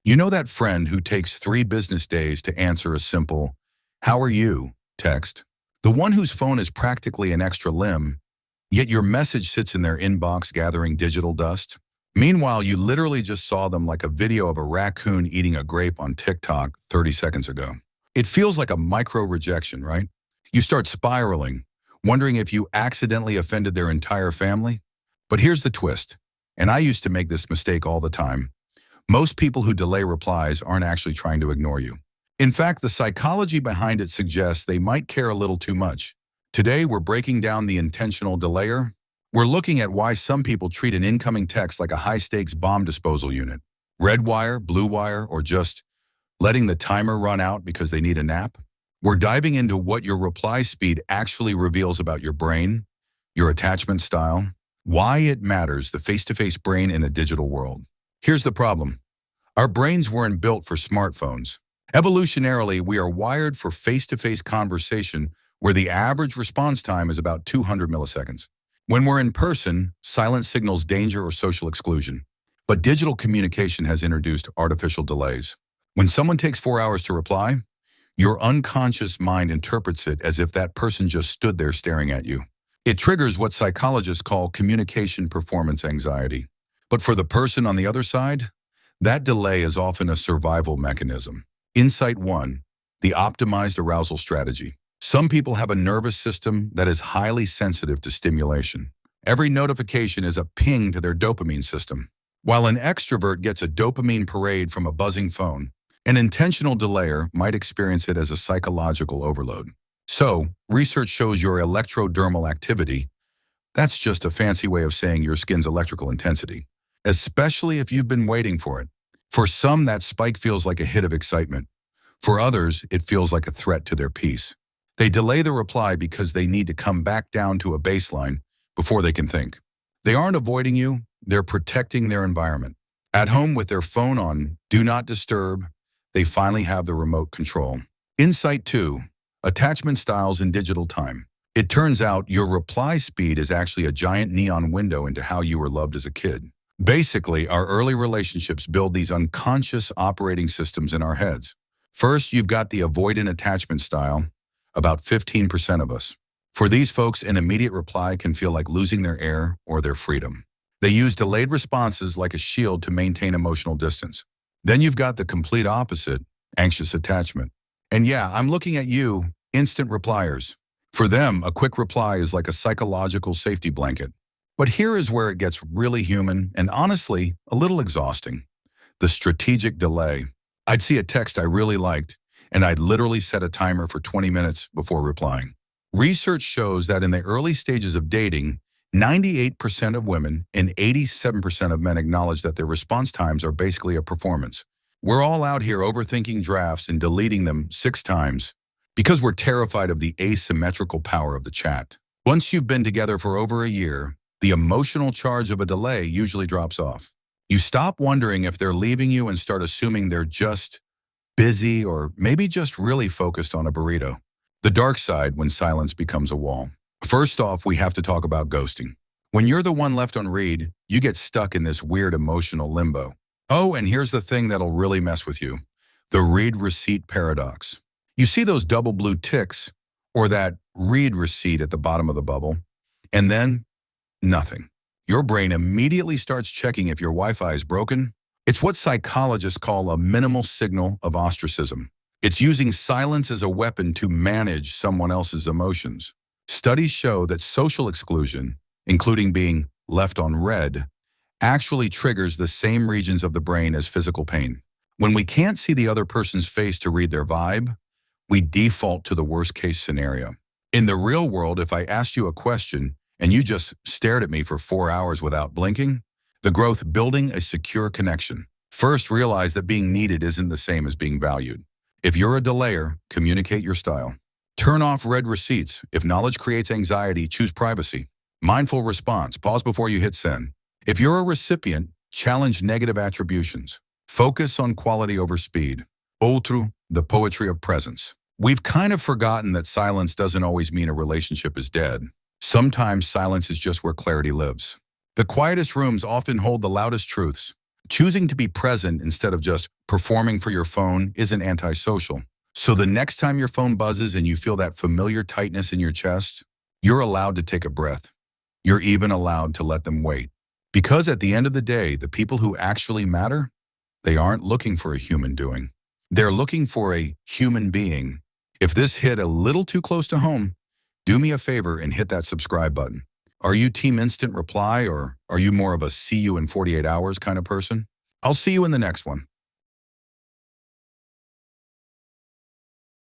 You know that friend who takes 3 business days to answer a simple, "How are you?" text? The one whose phone is practically an extra limb, yet your message sits in their inbox gathering digital dust? Meanwhile, you literally just saw them like a video of a raccoon eating a grape on TikTok 30 seconds ago. It feels like a micro rejection, right? You start spiraling, wondering if you accidentally offended their entire family. But here's the twist, and I used to make this mistake all the time. Most people who delay replies aren't actually trying to ignore you. In fact, the psychology behind it suggests they might care a little too much. Today, we're breaking down the intentional delayer. We're looking at why some people treat an incoming text like a high-stakes bomb disposal unit. Red wire, blue wire, or just letting the timer run out because they need a nap. We're diving into what your reply speed actually reveals about your brain, your attachment style, why it matters, the face-to-face brain in a digital world. Here's the problem. Our brains weren't built for smartphones. Evolutionarily, we are wired for face-to-face conversation where the average response time is about 200 milliseconds. When we're in person, silence signals danger or social exclusion. But digital communication has introduced artificial delays. When someone takes 4 hours to reply, your unconscious mind interprets it as if that person just stood there staring at you. It triggers what psychologists call communication performance anxiety. But for the person on the other side, that delay is often a survival mechanism. Insight 1, the optimized arousal strategy. Some people have a nervous system that is highly sensitive to stimulation. Every notification is a ping to their dopamine system. While an extrovert gets a dopamine parade from a buzzing phone, an intentional delayer might experience it as a psychological overload. So, research shows your electrodermal activity. That's just a fancy way of saying your skin's electrical intensity, especially if you've been waiting for it. For some, that spike feels like a hit of excitement. For others, it feels like a threat to their peace. They delay the reply because they need to come back down to a baseline before they can think. They aren't avoiding you, they're protecting their environment. At home with their phone on Do Not Disturb, they finally have the remote control. Insight 2, attachment styles in digital time. It turns out your reply speed is actually a giant neon window into how you were loved as a kid. Basically, our early relationships build these unconscious operating systems in our heads. First, you've got the avoidant attachment style, about 15% of us. For these folks, an immediate reply can feel like losing their air or their freedom. They use delayed responses like a shield to maintain emotional distance. Then you've got the complete opposite, anxious attachment. And yeah, I'm looking at you, instant repliers. For them, a quick reply is like a psychological safety blanket. But here is where it gets really human and honestly, a little exhausting. The strategic delay. I'd see a text I really liked, and I'd literally set a timer for 20 minutes before replying. Research shows that in the early stages of dating, 98% of women and 87% of men acknowledge that their response times are basically a performance. We're all out here overthinking drafts and deleting them 6 times because we're terrified of the asymmetrical power of the chat. Once you've been together for over a year, the emotional charge of a delay usually drops off. You stop wondering if they're leaving you and start assuming they're just busy or maybe just really focused on a burrito. The dark side when silence becomes a wall. First off, we have to talk about ghosting. When you're the one left on read, you get stuck in this weird emotional limbo. Oh, and here's the thing that'll really mess with you. The read receipt paradox. You see those double blue ticks or that read receipt at the bottom of the bubble, and then nothing. Your brain immediately starts checking if your Wi-Fi is broken. It's what psychologists call a minimal signal of ostracism. It's using silence as a weapon to manage someone else's emotions. Studies show that social exclusion, including being left on red, actually triggers the same regions of the brain as physical pain. When we can't see the other person's face to read their vibe, we default to the worst-case scenario. In the real world, if I asked you a question and you just stared at me for 4 hours without blinking, the growth building a secure connection. First, realize that being needed isn't the same as being valued. If you're a delayer, communicate your style. Turn off read receipts. If knowledge creates anxiety, choose privacy. Mindful response. Pause before you hit send. If you're a recipient, challenge negative attributions. Focus on quality over speed. Outro, the poetry of presence. We've kind of forgotten that silence doesn't always mean a relationship is dead. Sometimes silence is just where clarity lives. The quietest rooms often hold the loudest truths. Choosing to be present instead of just performing for your phone isn't antisocial. So the next time your phone buzzes and you feel that familiar tightness in your chest, you're allowed to take a breath. You're even allowed to let them wait. Because at the end of the day, the people who actually matter, they aren't looking for a human doing. They're looking for a human being. If this hit a little too close to home, do me a favor and hit that subscribe button. Are you team instant reply, or are you more of a see you in 48 hours kind of person? I'll see you in the next one.